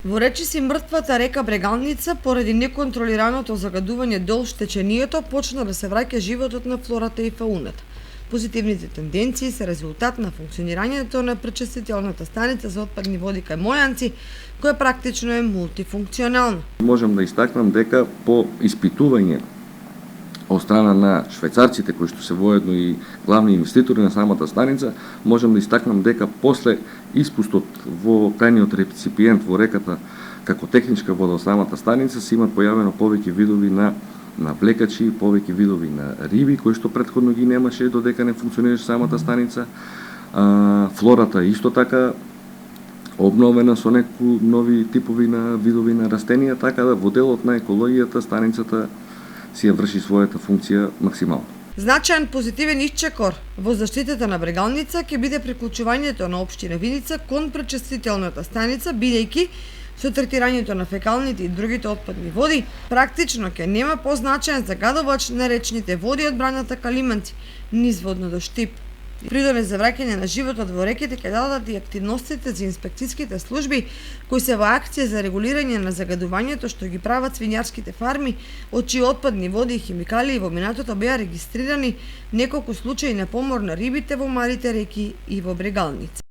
Во речиси мртвата река Брегалница, поради неконтролираното загадување дол штеченијето, почна да се враќа животот на флората и фауната. Позитивните тенденции се резултат на функционирањето на пречистителната станица за отпадни води кај Мојанци, која практично е мултифункционална. Можам да истакнам дека по испитување од страна на швајцарците, кои што се воедно и главни инвеститори на самата станица, можам да истакнам дека после испустот во крајниот реципиент во реката како техничка вода од самата станица се имат појавено повеќе видови на влекачи, повеќе видови на риби, кои што претходно ги немаше додека не функционираше самата станица. Флората исто така обновена со некои нови типови на видови на растенија, така да во делот на екологијата станицата си ја врши својата функција максимално. Значаен позитивен исчекор во заштитата на Брегалница ќе биде приклучувањето на општина Видица кон пречистителната станица, бидејќи со третирањето на фекалните и другите отпадни води, практично ќе нема позначаен загадувач на речните води од браната Калиманци, низводно до Штип. Придонес за враќање на животот во реките ќе дадат и активностите за инспекцијските служби кои се во акција за регулирање на загадувањето што ги прават свињарските фарми, од чии отпадни води и химикалии во минатото беа регистрирани неколку случаи на помор на рибите во малите реки и во Брегалница.